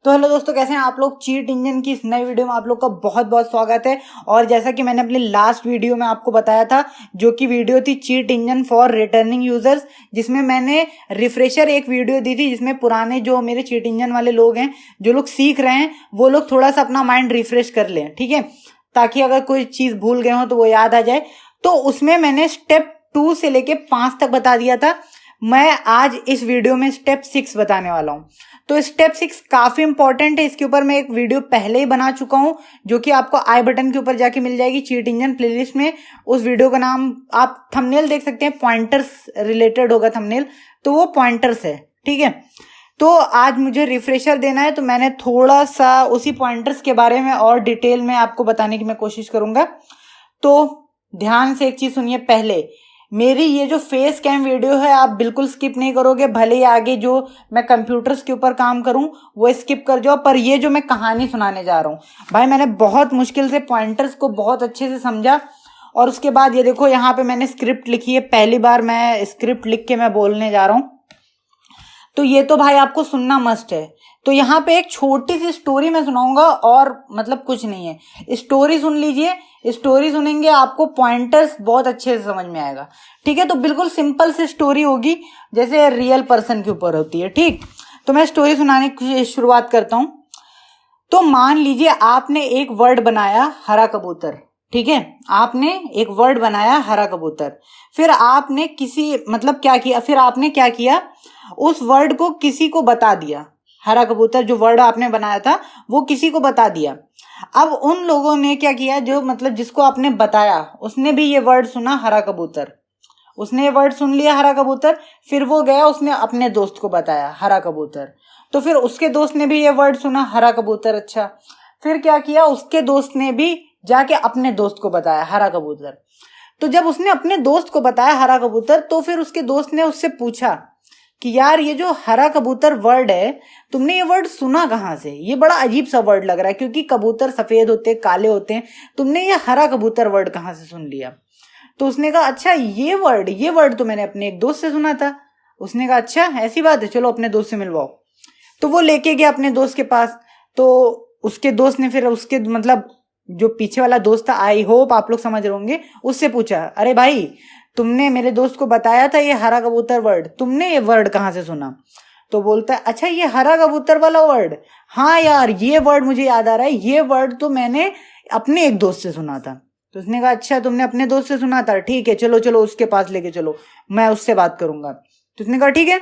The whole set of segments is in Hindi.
तो हेलो दोस्तों, कैसे हैं आप लोग। चीट इंजन की इस नई वीडियो में आप लोग का बहुत बहुत स्वागत है। और जैसा कि मैंने अपने लास्ट वीडियो में आपको बताया था, जो कि वीडियो थी cheat engine for returning users, जिसमें मैंने रिफ्रेशर एक वीडियो दी थी, जिसमें पुराने जो मेरे चीट इंजन वाले लोग हैं, जो लोग सीख रहे हैं, वो लोग थोड़ा सा अपना माइंड रिफ्रेश कर लें, ठीक है, ताकि अगर कोई चीज़ भूल गए हो तो वो याद आ जाए। तो उसमें मैंने स्टेप 2 से लेके 5 तक बता दिया था। मैं आज इस वीडियो में स्टेप 6 बताने वाला हूँ। तो स्टेप 6 काफी इंपॉर्टेंट है। इसके ऊपर मैं एक वीडियो पहले ही बना चुका हूँ, जो कि आपको आई बटन के ऊपर जाके मिल जाएगी चीट इंजन प्लेलिस्ट में। उस वीडियो का नाम आप थंबनेल देख सकते हैं, पॉइंटर्स रिलेटेड होगा थंबनेल, तो वो पॉइंटर्स है, ठीक है। तो आज मुझे रिफ्रेशर देना है, तो मैंने थोड़ा सा उसी पॉइंटर्स के बारे में और डिटेल में आपको बताने की मैं कोशिश करूंगा। तो ध्यान से एक चीज सुनिए। पहले मेरी ये जो फेस कैम वीडियो है आप बिल्कुल स्किप नहीं करोगे, भले ही आगे जो मैं कंप्यूटर्स के ऊपर काम करूं वो स्किप कर जाओ, पर ये जो मैं कहानी सुनाने जा रहा हूं भाई, मैंने बहुत मुश्किल से पॉइंटर्स को बहुत अच्छे से समझा। और उसके बाद ये देखो, यहाँ पे मैंने स्क्रिप्ट लिखी है, पहली बार मैं स्क्रिप्ट लिख के मैं बोलने जा रहा हूँ, तो ये तो भाई आपको सुनना मस्ट है। तो यहाँ पे एक छोटी सी स्टोरी मैं सुनाऊंगा, और मतलब कुछ नहीं है, स्टोरी सुन लीजिए। स्टोरी सुनेंगे आपको पॉइंटर्स बहुत अच्छे से समझ में आएगा, ठीक है। तो बिल्कुल सिंपल सी स्टोरी होगी, जैसे रियल पर्सन के ऊपर होती है, ठीक। तो मैं स्टोरी सुनाने की शुरुआत करता हूँ। तो मान लीजिए आपने एक वर्ड बनाया हरा कबूतर, ठीक है। आपने एक वर्ड बनाया हरा कबूतर, फिर आपने किसी मतलब क्या किया, फिर आपने क्या किया, उस वर्ड को किसी को बता दिया। हरा कबूतर जो वर्ड आपने बनाया था वो किसी को बता दिया। अब उन लोगों ने क्या किया, जो मतलब जिसको आपने बताया उसने भी ये वर्ड सुना हरा कबूतर, उसने ये वर्ड सुन लिया हरा कबूतर, फिर वो गया उसने अपने दोस्त को बताया हरा कबूतर, तो फिर उसके दोस्त ने भी ये वर्ड सुना हरा कबूतर। अच्छा, फिर क्या किया, उसके दोस्त ने भी जाके अपने दोस्त को बताया हरा कबूतर। तो जब उसने अपने दोस्त को बताया हरा कबूतर, तो फिर उसके दोस्त ने उससे पूछा कि यार ये जो हरा कबूतर वर्ड है, तुमने ये वर्ड सुना कहाँ से, ये बड़ा अजीब सा वर्ड लग रहा है, क्योंकि कबूतर सफेद होते हैं, काले होते हैं, तुमने ये हरा कबूतर वर्ड कहाँ से सुन लिया। तो उसने कहा अच्छा ये वर्ड तो मैंने अपने एक दोस्त से सुना था। उसने कहा अच्छा ऐसी बात है, चलो अपने दोस्त से मिलवाओ। तो वो लेके गया अपने दोस्त के पास। तो उसके दोस्त ने फिर उसके मतलब जो पीछे वाला दोस्त था, आई होप आप लोग समझ रहे होंगे, उससे पूछा अरे भाई तुमने मेरे दोस्त को बताया था ये हरा कबूतर वर्ड, तुमने ये वर्ड कहाँ से सुना। तो बोलता है अच्छा ये हरा कबूतर वाला वर्ड, हाँ यार ये वर्ड मुझे याद आ रहा है, ये वर्ड तो मैंने अपने एक दोस्त से सुना था। तो उसने कहा अच्छा तुमने अपने दोस्त से सुना था, ठीक है चलो चलो उसके पास लेके चलो, मैं उससे बात करूंगा। तो उसने कहा ठीक है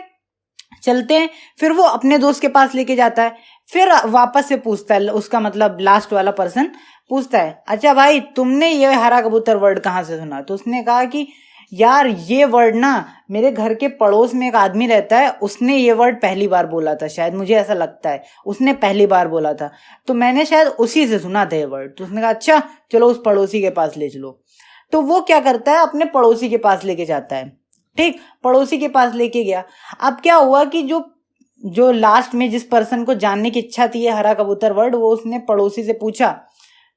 चलते हैं। फिर वो अपने दोस्त के पास लेके जाता है, फिर वापस से पूछता है, उसका मतलब लास्ट वाला पर्सन पूछता है अच्छा भाई तुमने ये हरा कबूतर वर्ड कहाँ से सुना। तो उसने कहा कि यार ये वर्ड ना मेरे घर के पड़ोस में एक आदमी रहता है, उसने ये वर्ड पहली बार बोला था, शायद मुझे ऐसा लगता है उसने पहली बार बोला था, तो मैंने शायद उसी से सुना था ये वर्ड। तो उसने कहा अच्छा चलो उस पड़ोसी के पास ले चलो। तो वो क्या करता है, अपने पड़ोसी के पास लेके जाता है, ठीक। पड़ोसी के पास लेके गया। अब क्या हुआ कि जो जो लास्ट में जिस पर्सन को जानने की इच्छा थी ये हरा कबूतर वर्ड, वो उसने पड़ोसी से पूछा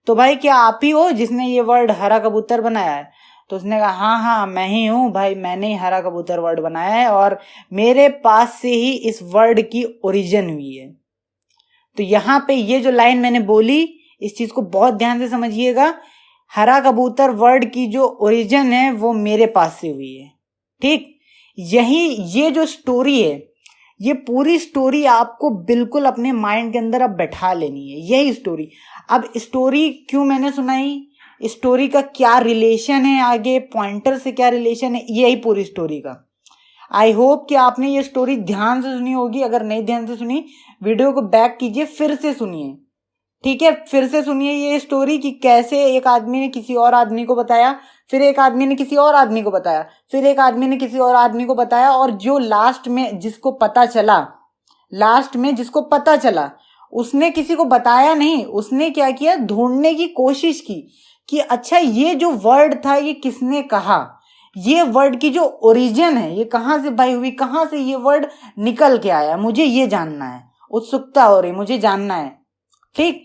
तो भाई क्या आप ही हो जिसने ये वर्ड हरा कबूतर बनाया है। तो उसने कहा हाँ हाँ मैं ही हूँ भाई, मैंने ही हरा कबूतर वर्ड बनाया है, और मेरे पास से ही इस वर्ड की ओरिजिन हुई है। तो यहाँ पे ये जो लाइन मैंने बोली, इस चीज को बहुत ध्यान से समझिएगा। हरा कबूतर वर्ड की जो ओरिजिन है वो मेरे पास से हुई है, ठीक। यही ये जो स्टोरी है, ये पूरी स्टोरी आपको बिल्कुल अपने माइंड के अंदर अब बैठा लेनी है, यही स्टोरी। अब स्टोरी क्यों मैंने सुनाई, स्टोरी का क्या रिलेशन है आगे, पॉइंटर से क्या रिलेशन है, यही पूरी स्टोरी का। आई होप कि आपने ये स्टोरी ध्यान से सुनी होगी। अगर नहीं ध्यान से सुनी, वीडियो को बैक कीजिए, फिर से सुनिए, ठीक है। फिर से सुनिए ये स्टोरी कि कैसे एक आदमी ने किसी और आदमी को बताया, फिर एक आदमी ने किसी और आदमी को बताया, फिर एक आदमी ने किसी और आदमी को बताया, और जो लास्ट में जिसको पता चला, लास्ट में जिसको पता चला, उसने किसी को बताया नहीं, उसने क्या किया, ढूंढने की कोशिश की कि अच्छा ये जो वर्ड था ये किसने कहा, ये वर्ड की जो ओरिजिन है ये कहाँ से भाई हुई, कहाँ से ये वर्ड निकल के आया, मुझे ये जानना है, उत्सुकता हो रही, मुझे जानना है, ठीक।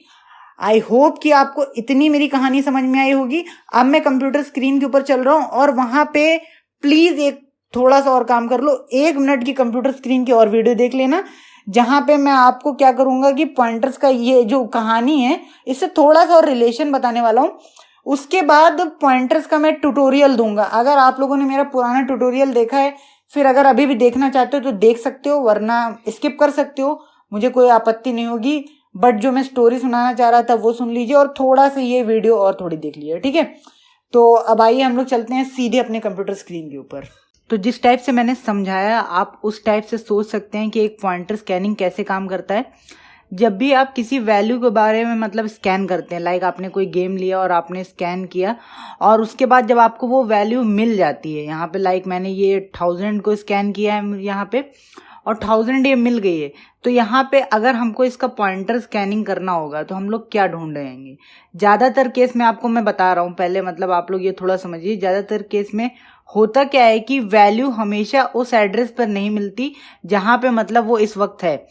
आई होप कि आपको इतनी मेरी कहानी समझ में आई होगी। अब मैं कंप्यूटर स्क्रीन के ऊपर चल रहा हूं, और वहां पे प्लीज एक थोड़ा सा और काम कर लो, 1 मिनट की कंप्यूटर स्क्रीन की और वीडियो देख लेना, जहाँ पे मैं आपको क्या करूँगा कि पॉइंटर्स का ये जो कहानी है इससे थोड़ा सा और रिलेशन बताने वाला हूँ। उसके बाद पॉइंटर्स का मैं ट्यूटोरियल दूंगा। अगर आप लोगों ने मेरा पुराना ट्यूटोरियल देखा है, फिर अगर अभी भी देखना चाहते हो तो देख सकते हो, वरना स्किप कर सकते हो, मुझे कोई आपत्ति नहीं होगी। बट जो मैं स्टोरी सुनाना चाह रहा था वो सुन लीजिए और थोड़ा सा ये वीडियो और थोड़ी देख लीजिए, ठीक है। तो अब आइए हम लोग चलते हैं सीधे अपने कंप्यूटर स्क्रीन के ऊपर। तो जिस टाइप से मैंने समझाया आप उस टाइप से सोच सकते हैं कि एक पॉइंटर स्कैनिंग कैसे काम करता है। जब भी आप किसी वैल्यू के बारे में मतलब स्कैन करते हैं, लाइक आपने कोई गेम लिया और आपने स्कैन किया और उसके बाद जब आपको वो वैल्यू मिल जाती है, यहाँ पे लाइक मैंने ये 1000 को स्कैन किया है यहाँ पे और 1000 ये मिल गई है, तो यहाँ पे अगर हमको इसका पॉइंटर स्कैनिंग करना होगा तो हम लोग क्या ढूंढ रहेंगे। ज़्यादातर केस में आपको मैं बता रहा हूँ पहले, मतलब आप लोग ये थोड़ा समझिए। ज़्यादातर केस में होता क्या है कि वैल्यू हमेशा उस एड्रेस पर नहीं मिलती जहाँ पे मतलब वो इस वक्त है।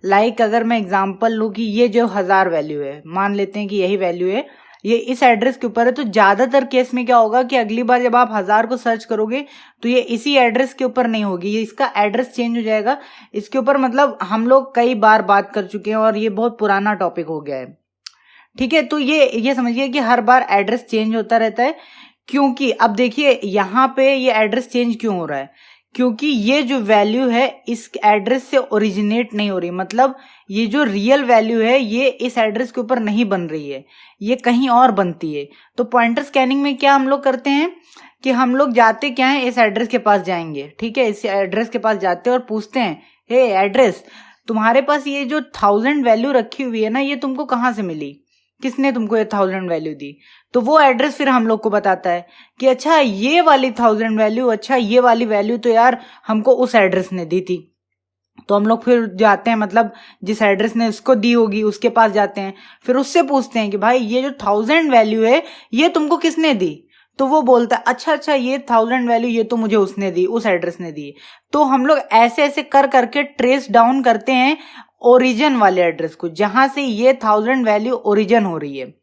लाइक अगर मैं एग्जांपल लूँ कि ये जो 1000 वैल्यू है, मान लेते हैं कि यही वैल्यू है, ये इस एड्रेस के ऊपर है, तो ज़्यादातर केस में क्या होगा कि अगली बार जब आप 1000 को सर्च करोगे तो ये इसी एड्रेस के ऊपर नहीं होगी, ये इसका एड्रेस चेंज हो जाएगा। इसके ऊपर मतलब हम लोग कई बार बात कर चुके हैं और ये बहुत पुराना टॉपिक हो गया है, ठीक है। तो ये समझिए कि हर बार एड्रेस चेंज होता रहता है, क्योंकि अब देखिए यहाँ पे ये एड्रेस चेंज क्यों हो रहा है, क्योंकि ये जो वैल्यू है इस एड्रेस से ओरिजिनेट नहीं हो रही, मतलब ये जो रियल वैल्यू है ये इस एड्रेस के ऊपर नहीं बन रही है, ये कहीं और बनती है। तो पॉइंटर स्कैनिंग में क्या हम लोग करते हैं कि हम लोग जाते क्या है, इस एड्रेस के पास जाएंगे, ठीक है। इस एड्रेस के पास जाते हैं और पूछते हैं, हे एड्रेस, तुम्हारे पास ये जो 1000 वैल्यू रखी हुई है ना, ये तुमको कहाँ से मिली, किसने तुमको ये 1000 वैल्यू दी। तो वो एड्रेस फिर हम लोग को बताता है कि अच्छा ये वाली 1000 वैल्यू, अच्छा ये वाली वैल्यू तो यार हमको उस एड्रेस ने दी थी। तो हम लोग फिर जाते हैं, मतलब जिस एड्रेस ने उसको दी होगी उसके पास जाते हैं, फिर उससे पूछते हैं कि भाई ये जो 1000 वैल्यू है ये तुमको किसने दी। तो वो बोलता है अच्छा ये 1000 वैल्यू ये तो मुझे उसने दी, उस एड्रेस ने दी। तो हम लोग ऐसे ऐसे कर करके ट्रेस डाउन करते हैं ओरिजिन वाले एड्रेस को, जहां से ये 1000 वैल्यू ओरिजिन हो रही है।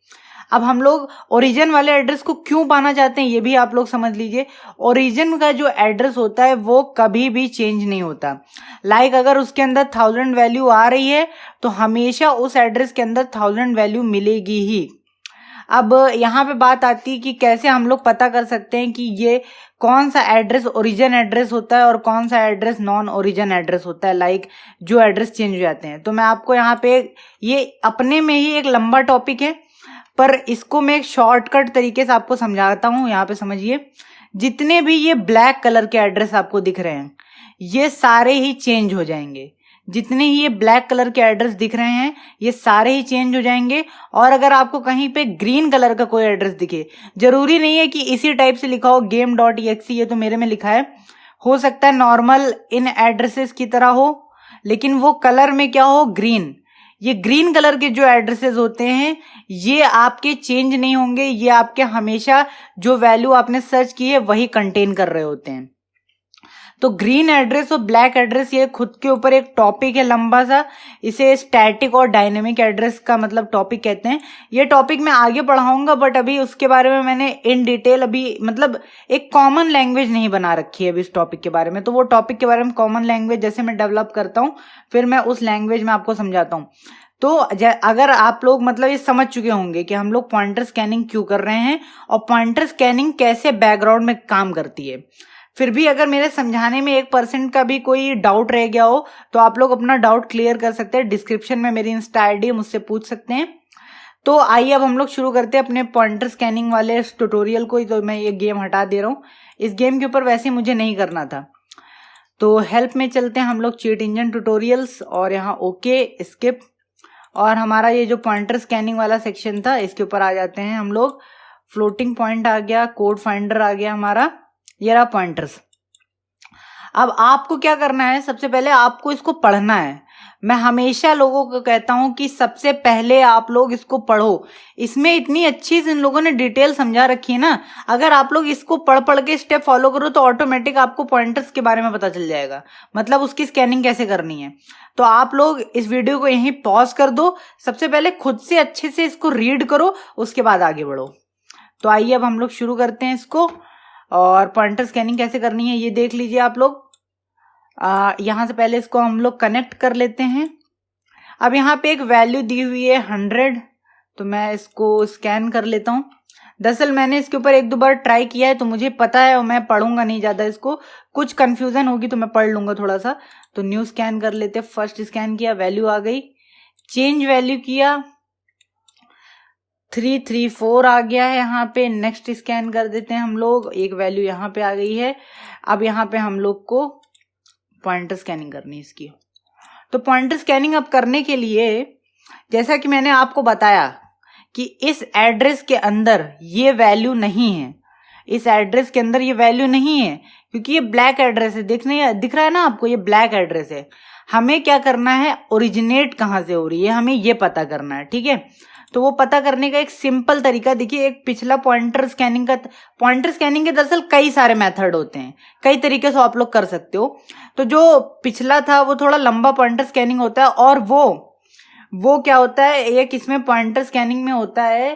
अब हम लोग ओरिजिन वाले एड्रेस को क्यों पाना चाहते हैं ये भी आप लोग समझ लीजिए। ओरिजिन का जो एड्रेस होता है वो कभी भी चेंज नहीं होता। लाइक अगर उसके अंदर 1000 वैल्यू आ रही है तो हमेशा उस एड्रेस के अंदर 1000 वैल्यू मिलेगी ही। अब यहाँ पे बात आती है कि कैसे हम लोग पता कर सकते हैं कि ये कौन सा एड्रेस ओरिजिन एड्रेस होता है और कौन सा एड्रेस नॉन ओरिजिन एड्रेस होता है, लाइक जो एड्रेस चेंज हो जाते हैं। तो मैं आपको यहाँ पे, ये अपने में ही एक लंबा टॉपिक है पर इसको मैं एक शॉर्टकट तरीके से आपको समझाता हूँ। यहाँ पे समझिए, जितने भी ये ब्लैक कलर के एड्रेस आपको दिख रहे हैं ये सारे ही चेंज हो जाएंगे। जितने ही ये ब्लैक कलर के एड्रेस दिख रहे हैं ये सारे ही चेंज हो जाएंगे। और अगर आपको कहीं पे ग्रीन कलर का कोई एड्रेस दिखे, जरूरी नहीं है कि इसी टाइप से लिखा हो game.exe, ये तो मेरे में लिखा है, हो सकता है नॉर्मल इन एड्रेसेस की तरह हो लेकिन वो कलर में क्या हो, ग्रीन। ये ग्रीन कलर के जो एड्रेसेस होते हैं ये आपके चेंज नहीं होंगे, ये आपके हमेशा जो वैल्यू आपने सर्च की है वही कंटेन कर रहे होते हैं। तो ग्रीन एड्रेस और ब्लैक एड्रेस ये खुद के ऊपर एक टॉपिक है लंबा सा, इसे स्टैटिक और डायनेमिक एड्रेस का मतलब टॉपिक कहते हैं। ये टॉपिक मैं आगे पढ़ाऊंगा बट अभी उसके बारे में मैंने इन डिटेल अभी मतलब एक कॉमन लैंग्वेज नहीं बना रखी है अभी इस टॉपिक के बारे में। तो वो टॉपिक के बारे में कॉमन लैंग्वेज जैसे मैं डेवलप करता हूँ फिर मैं उस लैंग्वेज में आपको समझाता हूँ। तो अगर आप लोग मतलब ये समझ चुके होंगे कि हम लोग पॉइंटर स्कैनिंग क्यों कर रहे हैं और पॉइंटर स्कैनिंग कैसे बैकग्राउंड में काम करती है, फिर भी अगर मेरे समझाने में 1% का भी कोई डाउट रह गया हो तो आप लोग अपना डाउट क्लियर कर सकते हैं। डिस्क्रिप्शन में मेरी इंस्टा आईडी मुझसे पूछ सकते हैं। तो आइए अब हम लोग शुरू करते हैं अपने पॉइंटर स्कैनिंग वाले ट्यूटोरियल को। तो मैं ये गेम हटा दे रहा हूँ, इस गेम के ऊपर वैसे मुझे नहीं करना था। तो हेल्प में चलते हैं हम लोग चीट इंजन ट्यूटोरियल्स और यहाँ ओके स्किप, और हमारा ये जो पॉइंटर स्कैनिंग वाला सेक्शन था इसके ऊपर आ जाते हैं हम लोग। फ्लोटिंग पॉइंट आ गया, कोड फाइंडर आ गया हमारा, ये रहा पॉइंटर्स। अब आपको क्या करना है, सबसे पहले आपको इसको पढ़ना है। मैं हमेशा लोगों को कहता हूं कि सबसे पहले आप लोग इसको पढ़ो, इसमें इतनी अच्छी इन लोगों ने डिटेल समझा रखी है ना। अगर आप लोग इसको पढ़ पढ़ के स्टेप फॉलो करो तो ऑटोमेटिक आपको पॉइंटर्स के बारे में पता चल जाएगा, मतलब उसकी स्कैनिंग कैसे करनी है। तो आप लोग इस वीडियो को यहीं पॉज कर दो, सबसे पहले खुद से अच्छे से इसको रीड करो, उसके बाद आगे बढ़ो। तो आइए अब हम लोग शुरू करते हैं इसको। और पॉइंटर स्कैनिंग कैसे करनी है ये देख लीजिए आप लोग। यहाँ से पहले इसको हम लोग कनेक्ट कर लेते हैं। अब यहाँ पे एक वैल्यू दी हुई है 100, तो मैं इसको स्कैन कर लेता हूँ। दरअसल मैंने इसके ऊपर एक दो बार ट्राई किया है तो मुझे पता है, और मैं पढ़ूंगा नहीं ज़्यादा इसको, कुछ कन्फ्यूज़न होगी तो मैं पढ़ लूँगा थोड़ा सा। तो न्यू स्कैन कर लेते, फर्स्ट स्कैन किया, वैल्यू आ गई, चेंज वैल्यू किया, 334 आ गया है यहाँ पे। नेक्स्ट स्कैन कर देते हैं हम लोग, एक वैल्यू यहाँ पे आ गई है। अब यहाँ पे हम लोग को पॉइंटर स्कैनिंग करनी है इसकी। तो पॉइंटर स्कैनिंग अब करने के लिए, जैसा कि मैंने आपको बताया कि इस एड्रेस के अंदर ये वैल्यू नहीं है, इस एड्रेस के अंदर ये वैल्यू नहीं है, क्योंकि ये ब्लैक एड्रेस है। दिख रहा है ना आपको, ये ब्लैक एड्रेस है। हमें क्या करना है, ओरिजिनेट कहाँ से हो रही है हमें ये पता करना है, ठीक है। तो वो पता करने का एक सिंपल तरीका देखिए, एक पिछला पॉइंटर स्कैनिंग के दरअसल कई सारे मेथड होते हैं, कई तरीके से आप लोग कर सकते हो। तो जो पिछला था वो थोड़ा लंबा पॉइंटर स्कैनिंग होता है, और वो क्या होता है, एक इसमें पॉइंटर स्कैनिंग में होता है,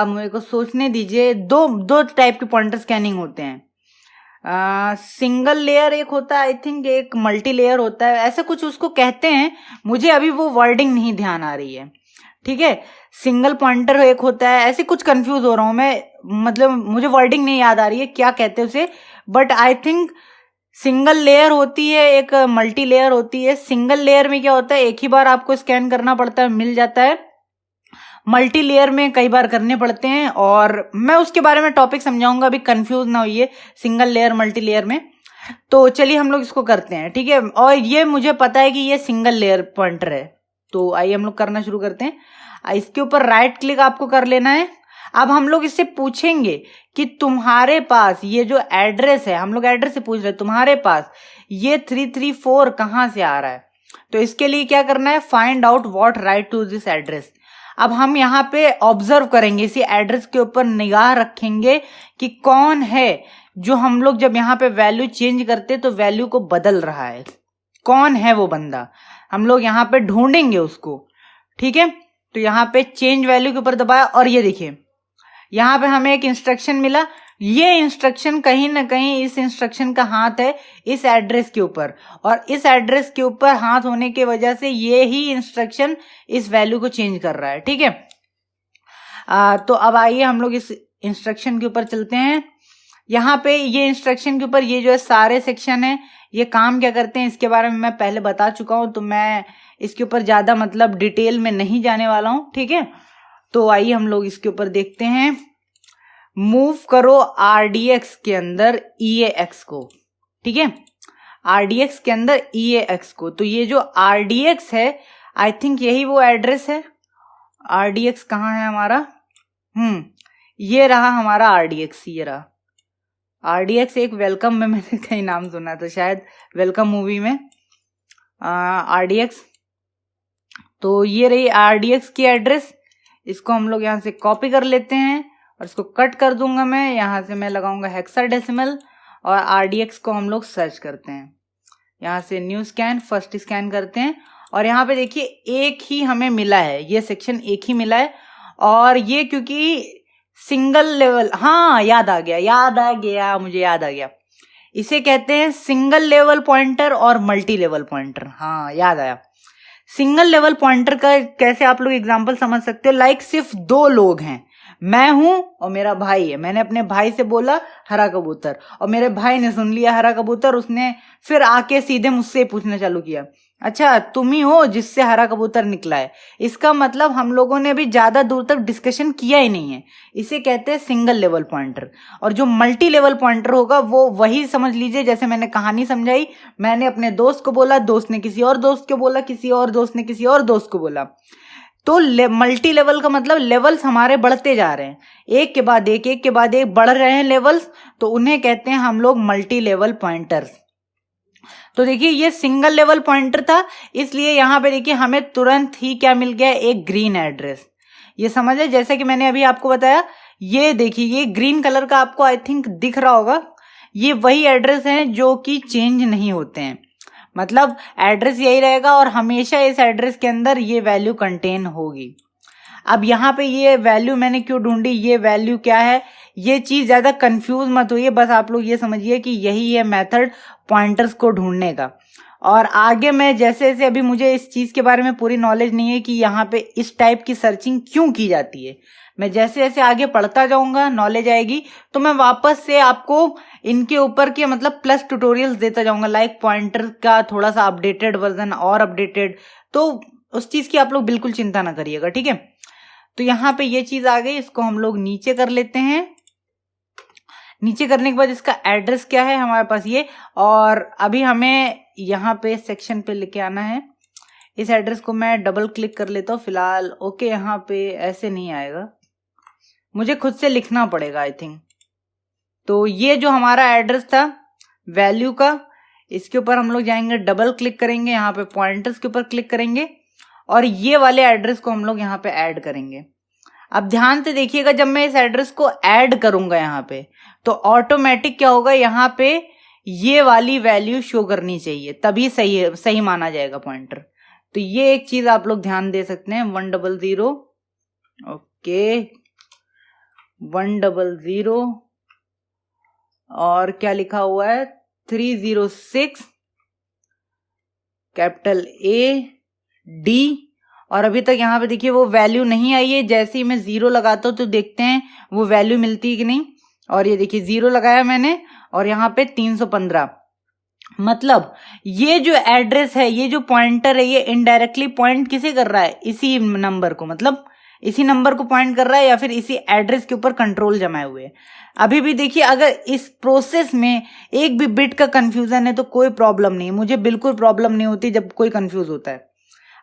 मेरे को सोचने दीजिए, दो टाइप के पॉइंटर स्कैनिंग होते हैं। सिंगल लेयर एक होता है आई थिंक, एक मल्टी लेयर होता है, ऐसा कुछ उसको कहते हैं, मुझे अभी वो वर्डिंग नहीं ध्यान आ रही है, ठीक है। सिंगल पॉइंटर एक होता है, ऐसे कुछ कंफ्यूज हो रहा हूं मैं, मतलब मुझे वर्डिंग नहीं याद आ रही है क्या कहते हैं उसे, but I think single layer होती है, एक मल्टी लेयर होती है। सिंगल लेयर में क्या होता है, एक ही बार आपको स्कैन करना पड़ता है, मिल जाता है। मल्टी लेयर में कई बार करने पड़ते हैं, और मैं उसके बारे में टॉपिक समझाऊंगा, अभी कंफ्यूज ना होइए सिंगल लेयर मल्टी लेयर में। तो चलिए हम लोग इसको करते हैं, ठीक है। और ये मुझे पता है कि ये सिंगल लेयर पॉइंटर है, तो आइए हम लोग करना शुरू करते हैं। इसके ऊपर राइट क्लिक आपको कर लेना है। अब हम लोग इससे पूछेंगे कि तुम्हारे पास ये जो एड्रेस है, हम लोग एड्रेस से पूछ रहे हैं, तुम्हारे पास ये 334 कहाँ से आ रहा है। तो इसके लिए क्या करना है, find out what write to this address. अब हम यहाँ पे ऑब्जर्व करेंगे, इसी एड्रेस के ऊपर निगाह रखेंगे कि कौन है जो हम लोग जब यहाँ पे वैल्यू चेंज करते तो वैल्यू को बदल रहा है, कौन है वो बंदा, हम लोग यहाँ पे ढूंढेंगे उसको, ठीक है। तो यहाँ पे चेंज वैल्यू के ऊपर दबाया, और ये देखिए यहाँ पे हमें एक इंस्ट्रक्शन मिला। ये इंस्ट्रक्शन कहीं ना कहीं, इस इंस्ट्रक्शन का हाथ है इस एड्रेस के ऊपर, और इस एड्रेस के ऊपर हाथ होने की वजह से ये ही इंस्ट्रक्शन इस वैल्यू को चेंज कर रहा है, ठीक है। तो अब आइए हम लोग इस इंस्ट्रक्शन के ऊपर चलते हैं। यहाँ पे ये इंस्ट्रक्शन के ऊपर ये जो है सारे सेक्शन है, ये काम क्या करते हैं इसके बारे में मैं पहले बता चुका हूं, तो मैं इसके ऊपर ज्यादा मतलब डिटेल में नहीं जाने वाला हूं, ठीक है। तो आइए हम लोग इसके ऊपर देखते हैं। मूव करो RDX के अंदर EAX को, ठीक है, RDX के अंदर EAX को। तो ये जो RDX है आई थिंक यही वो एड्रेस है। RDX कहाँ है हमारा, ये रहा हमारा RDX, ये रहा RDX। एक वेलकम में मैंने कहीं नाम सुना था, शायद वेलकम मूवी में RDX। तो ये रही RDX की एड्रेस, इसको हम लोग यहाँ से कॉपी कर लेते हैं और इसको कट कर दूंगा मैं, यहाँ से मैं लगाऊंगा हेक्साडेसिमल, और RDX को हम लोग सर्च करते हैं। यहाँ से न्यू स्कैन, फर्स्ट स्कैन करते हैं, और यहाँ पे देखिए एक ही हमें मिला है, ये सेक्शन एक ही मिला है। और ये क्योंकि सिंगल लेवल, हाँ याद आ गया, मुझे याद आ गया, इसे कहते हैं सिंगल लेवल पॉइंटर और मल्टी लेवल पॉइंटर। हाँ याद आया। सिंगल लेवल पॉइंटर का कैसे आप लोग एग्जांपल समझ सकते हो, लाइक सिर्फ दो लोग हैं, मैं हूं और मेरा भाई है। मैंने अपने भाई से बोला हरा कबूतर, और मेरे भाई ने सुन लिया हरा कबूतर, उसने फिर आके सीधे मुझसे पूछना चालू किया, अच्छा तुम ही हो जिससे हरा कबूतर निकला है। इसका मतलब हम लोगों ने भी ज्यादा दूर तक डिस्कशन किया ही नहीं है, इसे कहते हैं सिंगल लेवल पॉइंटर। और जो मल्टी लेवल पॉइंटर होगा वो वही समझ लीजिए, जैसे मैंने कहानी समझाई, मैंने अपने दोस्त को बोला, दोस्त ने किसी और दोस्त को बोला, किसी और दोस्त ने किसी और दोस्त को बोला। तो मल्टी लेवल का मतलब लेवल्स हमारे बढ़ते जा रहे हैं, एक के बाद एक बढ़ रहे हैं लेवल्स, तो उन्हें कहते हैं हम लोग मल्टी लेवल पॉइंटर्स। तो देखिए ये सिंगल लेवल पॉइंटर था, इसलिए यहाँ पे देखिए हमें तुरंत ही क्या मिल गया, एक ग्रीन एड्रेस। ये समझे, जैसे कि मैंने अभी आपको बताया, ये देखिए ये ग्रीन कलर का आपको आई थिंक दिख रहा होगा, ये वही एड्रेस हैं जो कि चेंज नहीं होते हैं, मतलब एड्रेस यही रहेगा और हमेशा इस एड्रेस के अंदर ये वैल्यू कंटेन होगी। अब यहाँ पे ये वैल्यू मैंने क्यों ढूंढी, ये वैल्यू क्या है, ये चीज ज्यादा कंफ्यूज मत होइए, बस आप लोग ये समझिए कि यही है मेथड पॉइंटर्स को ढूंढने का। और आगे मैं जैसे जैसे, अभी मुझे इस चीज के बारे में पूरी नॉलेज नहीं है कि यहाँ पे इस टाइप की सर्चिंग क्यों की जाती है। मैं जैसे जैसे आगे पढ़ता जाऊंगा, नॉलेज आएगी, तो मैं वापस से आपको इनके ऊपर के मतलब प्लस ट्यूटोरियल्स देता जाऊंगा, लाइक पॉइंटर का थोड़ा सा अपडेटेड वर्जन और अपडेटेड। तो उस चीज की आप लोग बिल्कुल चिंता ना करिएगा, ठीक है। तो यहाँ पे ये चीज आ गई, इसको हम लोग नीचे कर लेते हैं। नीचे करने के बाद इसका एड्रेस क्या है हमारे पास ये, और अभी हमें यहाँ पे सेक्शन पे लेके आना है। इस एड्रेस को मैं डबल क्लिक कर लेता हूँ फिलहाल। ओके, यहाँ पे ऐसे नहीं आएगा, मुझे खुद से लिखना पड़ेगा आई थिंक। तो ये जो हमारा एड्रेस था वैल्यू का, इसके ऊपर हम लोग जाएंगे, डबल क्लिक करेंगे, यहाँ पे पॉइंटर्स के ऊपर क्लिक करेंगे और ये वाले एड्रेस को हम लोग यहाँ पे ऐड करेंगे। अब ध्यान से देखिएगा, जब मैं इस एड्रेस को ऐड करूंगा यहाँ पे, तो ऑटोमेटिक क्या होगा, यहाँ पे ये वाली वैल्यू शो करनी चाहिए, तभी सही माना जाएगा पॉइंटर। तो ये एक चीज आप लोग ध्यान दे सकते हैं, 100, ओके 100, और क्या लिखा हुआ है 306 कैपिटल AD। और अभी तक यहाँ पे देखिए वो वैल्यू नहीं आई है, जैसे ही मैं 0 लगाता हूँ तो देखते हैं वो वैल्यू मिलती है कि नहीं। और ये देखिए 0 लगाया मैंने और यहाँ पे 315। मतलब ये जो एड्रेस है, ये जो पॉइंटर है, ये इनडायरेक्टली पॉइंट किसे कर रहा है, इसी नंबर को, मतलब इसी नंबर को पॉइंट कर रहा है या फिर इसी एड्रेस के ऊपर कंट्रोल जमाए हुए। अभी भी देखिए, अगर इस प्रोसेस में एक भी बिट का कंफ्यूजन है तो कोई प्रॉब्लम नहीं है, मुझे बिल्कुल प्रॉब्लम नहीं होती जब कोई कंफ्यूज होता है।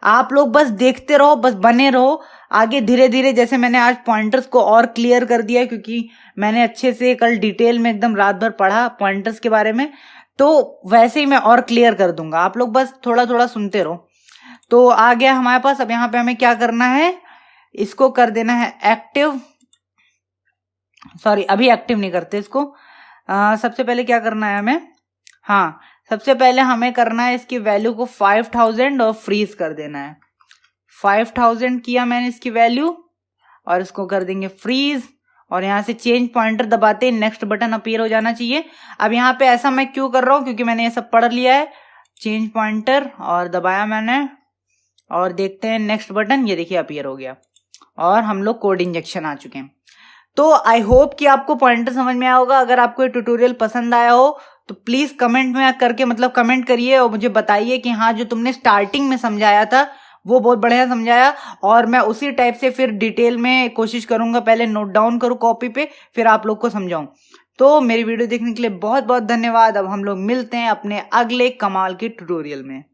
आप लोग बस देखते रहो, बस बने रहो आगे। धीरे धीरे, जैसे मैंने आज पॉइंटर्स को और क्लियर कर दिया, क्योंकि मैंने अच्छे से कल डिटेल में एकदम रात भर पढ़ा पॉइंटर्स के बारे में, तो वैसे ही मैं और क्लियर कर दूंगा। आप लोग बस थोड़ा थोड़ा सुनते रहो। तो आ गया हमारे पास। अब यहाँ पे हमें क्या करना है, इसको कर देना है एक्टिव। सॉरी, अभी एक्टिव नहीं करते इसको। सबसे पहले क्या करना है हमें, हाँ सबसे पहले हमें करना है इसकी वैल्यू को 5000 और फ्रीज कर देना है। 5000 किया मैंने इसकी वैल्यू और इसको कर देंगे फ्रीज, और यहाँ से चेंज पॉइंटर दबाते ही नेक्स्ट बटन अपीयर हो जाना चाहिए। अब यहाँ पे ऐसा मैं क्यों कर रहा हूँ, क्योंकि मैंने ये सब पढ़ लिया है। चेंज पॉइंटर और दबाया मैंने, और देखते हैं नेक्स्ट बटन, ये देखिए अपीयर हो गया और हम लोग कोड इंजेक्शन आ चुके हैं। तो आई होप कि आपको पॉइंटर समझ में आया होगा। अगर आपको ये ट्यूटोरियल पसंद आया हो तो प्लीज कमेंट में करके मतलब कमेंट करिए और मुझे बताइए कि हाँ, जो तुमने स्टार्टिंग में समझाया था वो बहुत बढ़िया समझाया, और मैं उसी टाइप से फिर डिटेल में कोशिश करूंगा, पहले नोट डाउन करूं कॉपी पे, फिर आप लोग को समझाऊं। तो मेरी वीडियो देखने के लिए बहुत बहुत धन्यवाद। अब हम लोग मिलते हैं अपने अगले कमाल के ट्यूटोरियल में।